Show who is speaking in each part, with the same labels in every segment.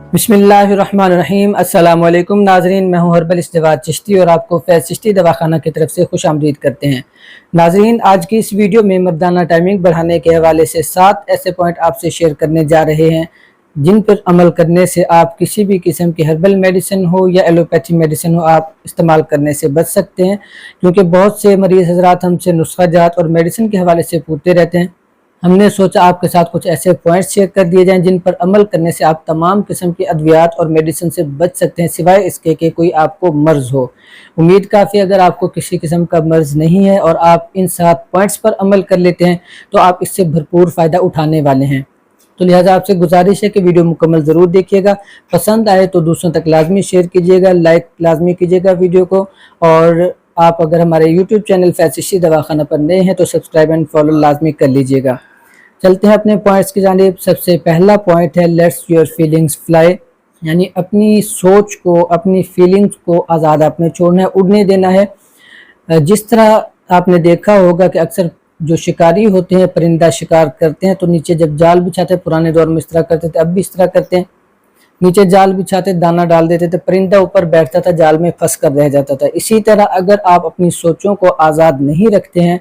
Speaker 1: बिस्मिल्लाहिर्रहमानिर्रहीम। अस्सलाम वालेकुम नाजरीन, मैं हूं हर्बल इस्तेवाद चिश्ती और आपको फैज़ चिश्ती दवाखाना की तरफ से खुश आमदीद करते हैं। नाजरीन, आज की इस वीडियो में मर्दाना टाइमिंग बढ़ाने के हवाले से 7 ऐसे पॉइंट आपसे शेयर करने जा रहे हैं जिन पर अमल करने से आप किसी भी किस्म की हर्बल मेडिसिन हो या एलोपैथी मेडिसिन हो, आप इस्तेमाल करने से बच सकते हैं। क्योंकि बहुत से मरीज़ हज़रात हमसे नुस्खा जात और मेडिसिन के हवाले से पूछते रहते हैं। हमने सोचा आपके साथ कुछ ऐसे पॉइंट्स शेयर कर दिए जाएं जिन पर अमल करने से आप तमाम किस्म की अद्वियात और मेडिसिन से बच सकते हैं, सिवाय इसके कि कोई आपको मर्ज़ हो। उम्मीद काफ़ी अगर आपको किसी किस्म का मर्ज़ नहीं है और आप इन 7 पॉइंट्स पर अमल कर लेते हैं तो आप इससे भरपूर फ़ायदा उठाने वाले हैं। तो लिहाजा आपसे गुजारिश है कि वीडियो मुकम्मल ज़रूर देखिएगा। पसंद आए तो दूसरों तक लाजमी शेयर कीजिएगा, लाइक लाजमी कीजिएगा वीडियो को। और आप अगर हमारे यूट्यूब चैनल फैज़ चिश्ती दवाखाना पर नए हैं तो सब्सक्राइब एंड फॉलो लाजमी कर लीजिएगा। चलते हैं अपने पॉइंट्स की जानिब। सबसे पहला पॉइंट है लेट्स योर फीलिंग्स फ्लाई, यानी अपनी सोच को, अपनी फीलिंग्स को आज़ाद आपने छोड़ना है, उड़ने देना है। जिस तरह आपने देखा होगा कि अक्सर जो शिकारी होते हैं, परिंदा शिकार करते हैं तो नीचे जब जाल बिछाते हैं, पुराने दौर में इस तरह करते थे, अब भी इस तरह करते हैं, नीचे जाल बिछाते दाना डाल देते थे, परिंदा ऊपर बैठता था, जाल में फंस कर रह जाता था। इसी तरह अगर आप अपनी सोचों को आज़ाद नहीं रखते हैं,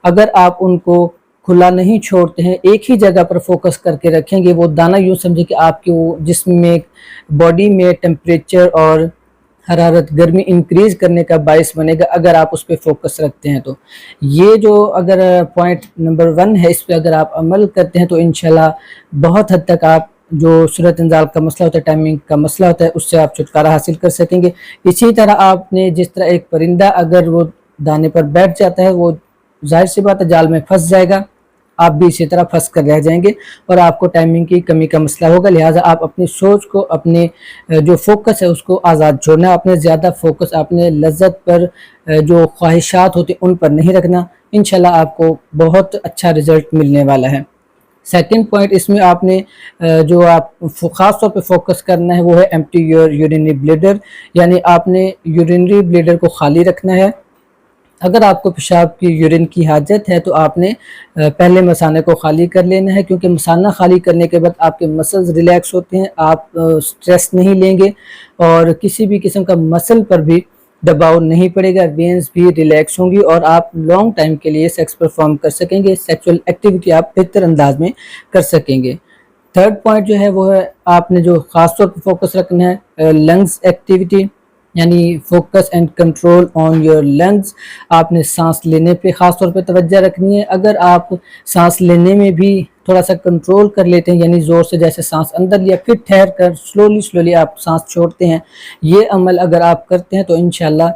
Speaker 1: अगर आप उनको खुला नहीं छोड़ते हैं, एक ही जगह पर फोकस करके रखेंगे, वो दाना यूँ समझे कि आपके वो जिस्म में, बॉडी में टेम्परेचर और हरारत, गर्मी इंक्रीज करने का बायस बनेगा अगर आप उस पर फोकस रखते हैं। तो ये जो अगर पॉइंट नंबर 1 है, इस पर अगर आप अमल करते हैं तो इंशाल्लाह बहुत हद तक आप जो सूरत इंजाल का मसला होता है, टाइमिंग का मसला होता है, उससे आप छुटकारा हासिल कर सकेंगे। इसी तरह आपने जिस तरह एक परिंदा अगर वो दाने पर बैठ जाता है, वो जाहिर सी बात है जाल में फंस जाएगा, आप भी इसी तरह फंस कर रह जाएंगे और आपको टाइमिंग की कमी का मसला होगा। लिहाजा आप अपनी सोच को, अपने जो फोकस है उसको आज़ाद छोड़ना है। आपने ज़्यादा फोकस अपने लज्जत पर, जो ख्वाहिशात होती उन पर नहीं रखना। इंशाल्लाह आपको बहुत अच्छा रिजल्ट मिलने वाला है। सेकंड पॉइंट, इसमें आपने जो आप ख़ास तौर पे फोकस करना है वो है एम्प्टी योर यूरिनरी ब्लैडर, यानी आपने यूरिनरी ब्लैडर को खाली रखना है। अगर आपको पेशाब की यूरिन की हाजत है तो आपने पहले मसाने को खाली कर लेना है, क्योंकि मसाना खाली करने के बाद आपके मसल्स रिलैक्स होते हैं, आप स्ट्रेस नहीं लेंगे और किसी भी किस्म का मसल पर भी दबाव नहीं पड़ेगा, वेन्स भी रिलैक्स होंगी और आप लॉन्ग टाइम के लिए सेक्स परफॉर्म कर सकेंगे, सेक्सुअल एक्टिविटी आप बेहतर अंदाज में कर सकेंगे। थर्ड पॉइंट जो है वो है आपने जो ख़ास तौर पर फोकस रखना है लंग्स एक्टिविटी, यानी focus and control on your lungs. आपने सांस लेने पे ख़ास तौर पे तवज्जो रखनी है। अगर आप सांस लेने में भी थोड़ा सा कंट्रोल कर लेते हैं, यानी ज़ोर से जैसे सांस अंदर लिया फिर ठहर कर स्लोली आप सांस छोड़ते हैं, ये अमल अगर आप करते हैं तो इंशाल्लाह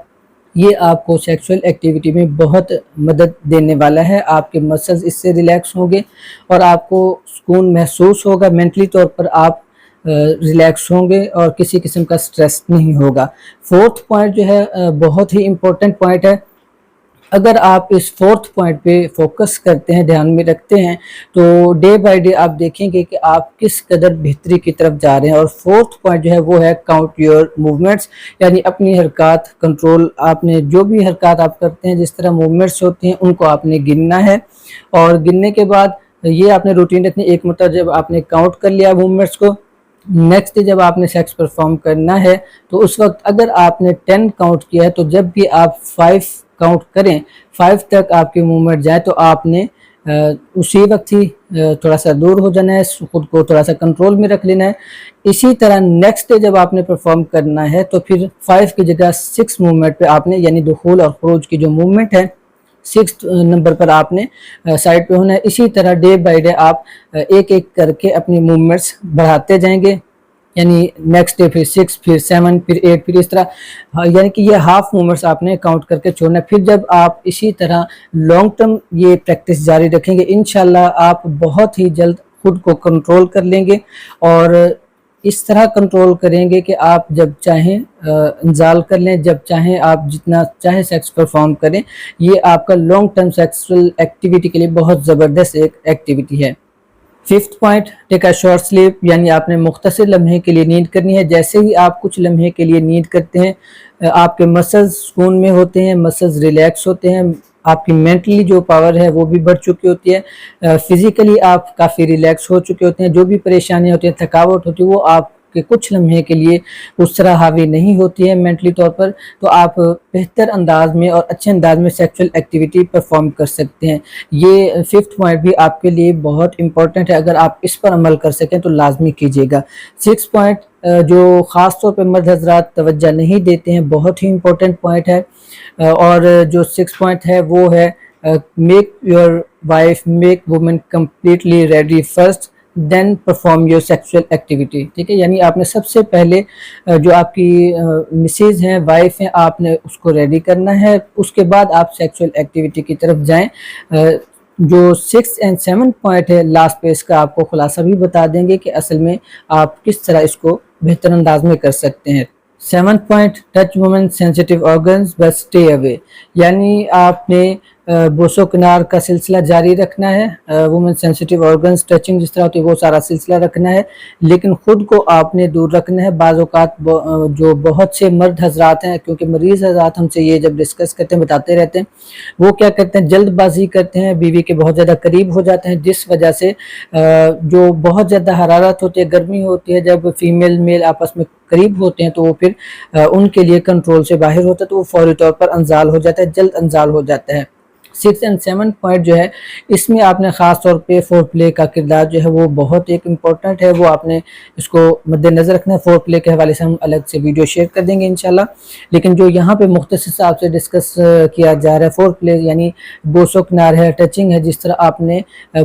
Speaker 1: ये आपको सेक्सुअल एक्टिविटी में बहुत मदद देने वाला है। आपके मसल्स इससे रिलैक्स होंगे और आपको सुकून महसूस होगा, मेंटली तौर पर आप रिलैक्स होंगे और किसी किस्म का स्ट्रेस नहीं होगा। फोर्थ पॉइंट जो है बहुत ही इम्पोर्टेंट पॉइंट है। अगर आप इस फोर्थ पॉइंट पे फोकस करते हैं, ध्यान में रखते हैं, तो डे बाय डे आप देखेंगे कि आप किस कदर बेहतरी की तरफ जा रहे हैं। और फोर्थ पॉइंट जो है वो है काउंट योर मूवमेंट्स, यानी अपनी हरकत कंट्रोल, आपने जो भी हरकत आप करते हैं, जिस तरह मूवमेंट्स होती हैं उनको आपने गिनना है और गिनने के बाद ये आपने रूटीन रखनी। एक मतलब जब आपने काउंट कर लिया मूवमेंट्स को, नेक्स्ट डे जब आपने सेक्स परफॉर्म करना है तो उस वक्त अगर आपने 10 काउंट किया है तो जब भी आप 5 काउंट करें, 5 तक आपकी मूवमेंट जाए तो आपने उसी वक्त ही थोड़ा सा दूर हो जाना है, खुद को थोड़ा सा कंट्रोल में रख लेना है। इसी तरह नेक्स्ट डे जब आपने परफॉर्म करना है तो फिर 5 की जगह 6 मूवमेंट पे आपने, यानी दुखूल और खुरूज की जो मूवमेंट है 6 नंबर पर आपने साइड पे होना है। इसी तरह डे बाय डे आप एक एक करके अपनी मूवमेंट्स बढ़ाते जाएंगे, यानी नेक्स्ट डे फिर 6, फिर 7, फिर 8, फिर इस तरह, यानी कि ये हाफ मूवमेंट्स आपने काउंट करके छोड़ना है। फिर जब आप इसी तरह लॉन्ग टर्म ये प्रैक्टिस जारी रखेंगे, इंशाल्लाह आप बहुत ही जल्द खुद को कंट्रोल कर लेंगे और इस तरह कंट्रोल करेंगे कि आप जब चाहें इंजाल कर लें, जब चाहें आप जितना चाहे सेक्स परफॉर्म करें। ये आपका लॉन्ग टर्म सेक्सुअल एक्टिविटी के लिए बहुत ज़बरदस्त एक एक्टिविटी है। Fifth point, take a short sleep, यानी आपने मुख्तसर लम्हे के लिए नींद करनी है। जैसे ही आप कुछ लम्हे के लिए नींद करते हैं आपके मसल्स सुकून में होते हैं, मसल्स रिलैक्स होते हैं, आपकी मेंटली जो पावर है वो भी बढ़ चुकी होती है, फिज़िकली आप काफ़ी रिलैक्स हो चुके होते हैं, जो भी परेशानियाँ होती हैं, थकावट होती है, वो आप کے کچھ لمحے کے لیے اس طرح حاوی نہیں ہوتی ہے مینٹلی طور پر، تو آپ بہتر انداز میں اور اچھے انداز میں سیکسول ایکٹیویٹی پرفارم کر سکتے ہیں۔ یہ 5th پوائنٹ بھی آپ کے لیے بہت امپورٹنٹ ہے، اگر آپ اس پر عمل کر سکیں تو لازمی کیجیے گا۔ 6 پوائنٹ جو خاص طور پہ مرد حضرات توجہ نہیں دیتے ہیں، بہت ہی امپورٹنٹ پوائنٹ ہے، اور جو 6 پوائنٹ ہے وہ ہے make your wife make woman completely ready first then perform your sexual activity, ٹھیک ہے؟ یعنی آپ نے سب سے پہلے جو آپ کی مسز ہیں، وائف ہیں، آپ نے اس کو ریڈی کرنا ہے، اس کے بعد آپ سیکسول ایکٹیویٹی کی طرف جائیں۔ جو 6 اور 7 پوائنٹ ہے لاسٹ پہ، اس کا آپ کو خلاصہ بھی بتا دیں گے کہ اصل میں آپ کس طرح اس کو بہتر انداز میں کر سکتے ہیں۔ 7 point touch woman sensitive organs but stay away, یعنی آپ نے بوس و کنار کا سلسلہ جاری رکھنا ہے، وومن سینسیٹیو آرگنز ٹچنگ جس طرح ہوتی ہے وہ سارا سلسلہ رکھنا ہے، لیکن خود کو آپ نے دور رکھنا ہے۔ بعض اوقات جو بہت سے مرد حضرات ہیں، کیونکہ مریض حضرات ہم سے یہ جب ڈسکس کرتے ہیں بتاتے رہتے ہیں، وہ کیا کرتے ہیں جلد بازی کرتے ہیں، بیوی کے بہت زیادہ قریب ہو جاتے ہیں، جس وجہ سے جو بہت زیادہ حرارت ہوتی ہے، گرمی ہوتی ہے، جب فیمیل میل آپس میں قریب ہوتے ہیں تو وہ پھر ان کے لیے کنٹرول سے باہر ہوتا ہے، تو وہ فوری طور پر انزال ہو جاتا ہے، جلد انزال ہو جاتا ہے۔ 6 اور 7 پوائنٹ جو ہے اس میں آپ نے خاص طور پہ فور پلے کا کردار جو ہے وہ بہت ایک امپورٹنٹ ہے، وہ آپ نے اس کو مد نظر رکھنا ہے۔ فور پلے کے حوالے سے ہم الگ سے ویڈیو شیئر کر دیں گے انشاءاللہ، لیکن جو یہاں پہ مختصر آپ سے ڈسکس کیا جا رہا ہے فور پلے یعنی بوس و کنار ہے، ٹچنگ ہے، جس طرح آپ نے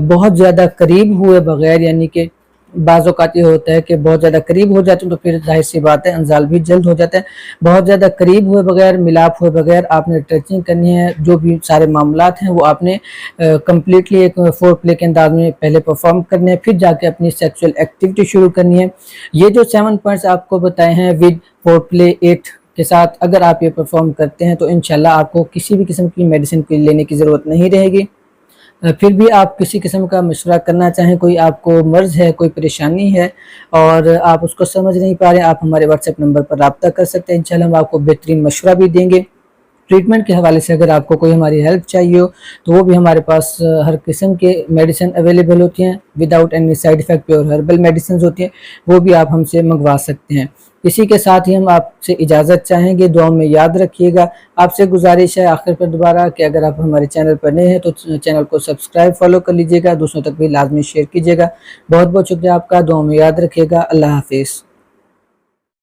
Speaker 1: بہت زیادہ قریب ہوئے بغیر، یعنی کہ بعض اوقات یہ ہوتا ہے کہ بہت زیادہ قریب ہو جاتے ہیں تو پھر ظاہر سی بات ہے انزال بھی جلد ہو جاتا ہے۔ بہت زیادہ قریب ہوئے بغیر، ملاپ ہوئے بغیر آپ نے ٹچنگ کرنی ہے، جو بھی سارے معاملات ہیں وہ آپ نے کمپلیٹلی ایک فور پلے کے انداز میں پہلے پرفارم کرنے ہیں، پھر جا کے اپنی سیکسول ایکٹیویٹی شروع کرنی ہے۔ یہ جو 7 پوائنٹس آپ کو بتائے ہیں ود فور پلے 8 کے ساتھ اگر آپ یہ پرفارم کرتے ہیں تو انشاءاللہ آپ کو کسی بھی قسم کی میڈیسن لینے کی ضرورت نہیں رہے گی۔ پھر بھی آپ کسی قسم کا مشورہ کرنا چاہیں، کوئی آپ کو مرض ہے، کوئی پریشانی ہے اور آپ اس کو سمجھ نہیں پا رہے ہیں، آپ ہمارے واٹس ایپ نمبر پر رابطہ کر سکتے ہیں، انشاءاللہ ہم آپ کو بہترین مشورہ بھی دیں گے۔ ٹریٹمنٹ کے حوالے سے اگر آپ کو کوئی ہماری ہیلپ چاہیے ہو تو وہ بھی ہمارے پاس ہر قسم کے میڈیسن اویلیبل ہوتی ہیں، without any side effect, pure herbal medicines ہوتی ہیں، وہ بھی آپ ہم سے منگوا سکتے ہیں۔ اسی کے ساتھ ہی ہم آپ سے اجازت چاہیں گے، دعاؤں میں یاد رکھیے گا۔ آپ سے گزارش ہے آخر پر دوبارہ کہ اگر آپ ہمارے چینل پر نئے ہیں تو چینل کو سبسکرائب فالو کر لیجئے گا، دوسروں تک بھی لازمی شیئر کیجئے گا۔ بہت بہت شکریہ آپ کا، دعاؤں میں یاد رکھیے گا۔ اللہ حافظ۔